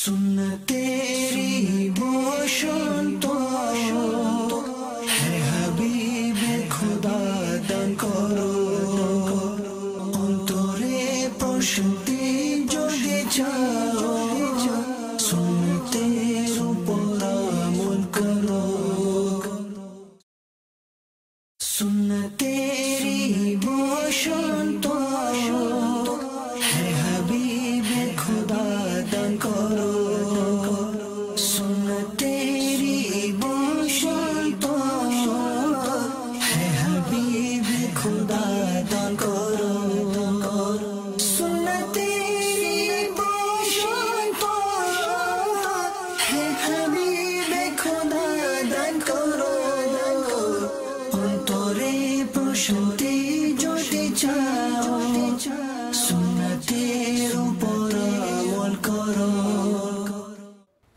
সুন্নতেরি বসন্ত হে হাবিবে খোদা দান করো অন্তরে প্রশান্তি যদি চাও সুন্নতের উপর আমল করো সুন্নতেরি বসন্ত হে হাবিবে খোদা দান করো সুন্নতেরি বসন্ত হে হাবিবে খোদা দান করো সুন্নতেরি বসন্ত হে হাবিবে খোদা দান করো অন্তরে প্রশান্তি যদি চাও সুন্নতের উপর আমল করো।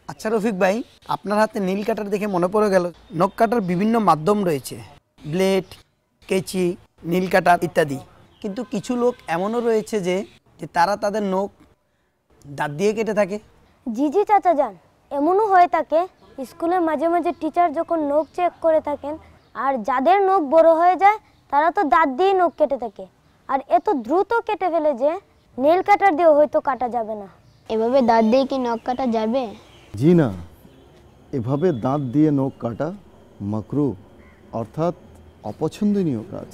আচ্ছা রফিক ভাই, আপনার হাতে নীল কাটার দেখে মনে পড়ে গেল নখ কাটার বিভিন্ন মাধ্যম রয়েছে, ব্লেড, কেচি, নীল কাটার ইত্যাদি। কিন্তু কিছু লোক এমনও রয়েছে যে তারা তাদের নখ দাঁত দিয়ে কেটে থাকে। জি জি চাচা যান, এমনও হয়ে থাকে স্কুলের মাঝে মাঝে টিচার যখন নখ চেক করে থাকেন আর যাদের নখ বড় হয়ে যায় তারা তো দাঁত দিয়ে নখ কেটে থাকে, আর এত দ্রুত কেটে ফেলে যে নেল কাটার দিয়ে হয়তো কাটা যাবে না। এভাবে দাঁত দিয়ে কি নখ কাটা যাবে? জি না, এভাবে দাঁত দিয়ে নখ কাটা মাকরু অর্থাৎ অপছন্দনীয় কাজ।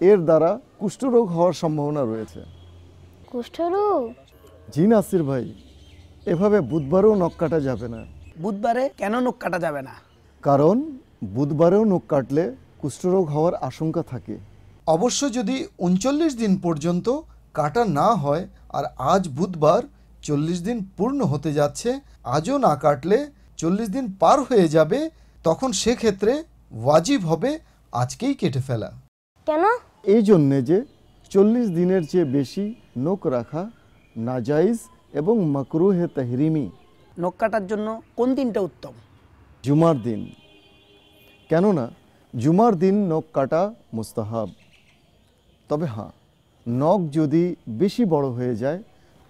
এর দ্বারা কুষ্ঠরোগ হওয়ার সম্ভাবনা রয়েছে। কুষ্ঠরোগ? জি নাসির ভাই, এভাবে বুধবারেও নখ কাটা যাবে না। বুধবারে কেন নখ কাটা যাবে না? কারণ বুধবারেও নখ কাটলে কুষ্ঠরোগ হওয়ার আশঙ্কা থাকে। অবশ্য যদি 39 দিন পর্যন্ত কাটা না হয় আর আজ বুধবার 40 দিন পূর্ণ হতে যাচ্ছে, আজও না কাটলে 40 দিন পার হয়ে যাবে, তখন সেক্ষেত্রে ওয়াজিব হবে আজকেই কেটে ফেলা। কেন? এই জন্যে যে 40 দিনের চেয়ে বেশি নখ রাখা নাজাইজ এবং মাকরুহে তাহরিমি। নখ কাটার জন্য কোন দিনটা উত্তম? জুমার দিন। কেননা জুমার দিন নখ কাটা মুস্তাহাব। তবে হ্যাঁ, নখ যদি বেশি বড় হয়ে যায়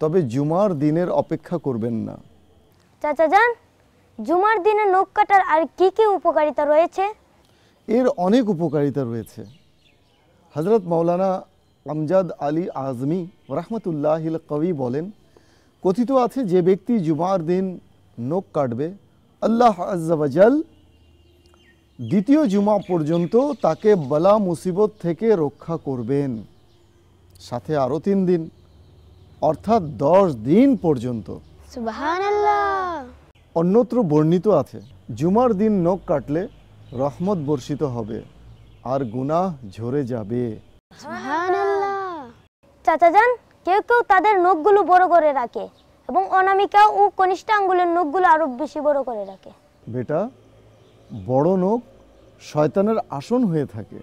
তবে জুমার দিনের অপেক্ষা করবেন না। চাচা যান, জুমার দিনে নখ কাটার আর কি কি উপকারিতা রয়েছে? এর অনেক উপকারিতা রয়েছে। হযরত মাওলানা আমজাদ আলী আজমি রহমতুল্লাহিল কবি বলেন, কথিত আছে যে ব্যক্তি জুমার দিন নখ কাটবে আল্লাহ আজ্জা ওয়া জাল দ্বিতীয় জুমা পর্যন্ত তাকে বালা মুসিবত থেকে রক্ষা করবেন, সাথে আরও 3 দিন অর্থাৎ 10 দিন পর্যন্ত। সুবহানাল্লাহ। অন্যত্র বর্ণিত আছে জুমার দিন নখ কাটলে রহমত বর্ষিত হবে আর গুনাহ ঝরে যাবে। সুবহানাল্লাহ। চাচা যান, কেউ কেউ তাদের নখগুলো বড় করে রাখে এবং অনামিকা ও কনিষ্ঠ আঙ্গুলের নখগুলো আরো বেশি বড় করে রাখে। বেটা, বড় নখ শয়তানের আসন হয়ে থাকে।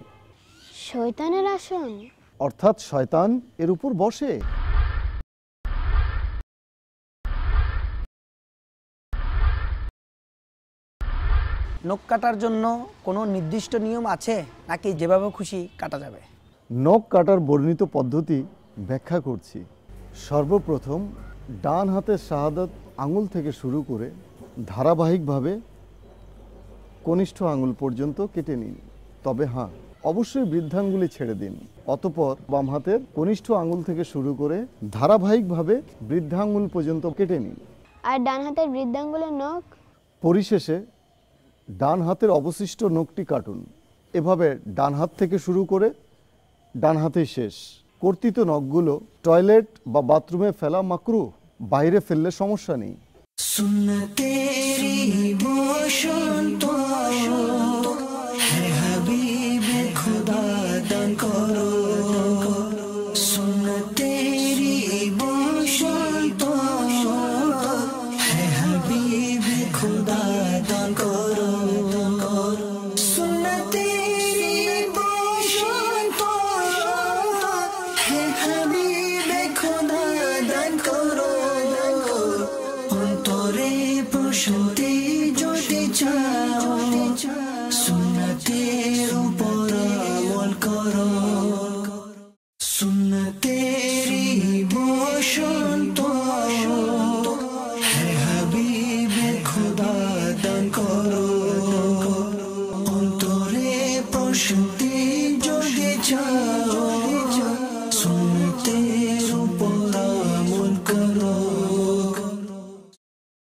শয়তানের আসন? অর্থাৎ শয়তান এর উপর বসে। নখ কাটার জন্য কোনো নির্দিষ্ট নিয়ম আছে নাকি যেভাবে খুশি কাটা যাবে? নখ কাটার বর্ণিত পদ্ধতি ব্যাখ্যা করছি। সর্বপ্রথম ডান হাতের শাহাদাত আঙুল থেকে শুরু করে ধারাবাহিকভাবে কনিষ্ঠ আঙুল পর্যন্ত কেটে নিন। তবে হ্যাঁ, অবশ্যই বৃদ্ধাঙ্গুলি ছেড়ে দিন। অতঃপর বাম হাতের কনিষ্ঠ আঙুল থেকে শুরু করে ধারাবাহিকভাবে বৃদ্ধাঙ্গুল পর্যন্ত কেটে নিন। আর ডান হাতের বৃদ্ধাঙ্গুলের নখ? পরিশেষে ডান হাতের অবশিষ্ট নখটি কাটুন। এভাবে ডান হাত থেকে শুরু করে ডান হাতেই শেষ। কর্তৃত নখগুলো টয়লেট বা বাথরুমে ফেলা মাকরু, বাইরে ফেললে সমস্যা নেই। সুন্নতেরি বসন্ত হে হাবিবে খোদা দান করো সুন্নতেরি বসন্ত হে হাবিবে খোদা দান করো সুন্নতেরি বসন্ত হে হাবিবে খোদা দান করো অন্তরে প্রশান্তি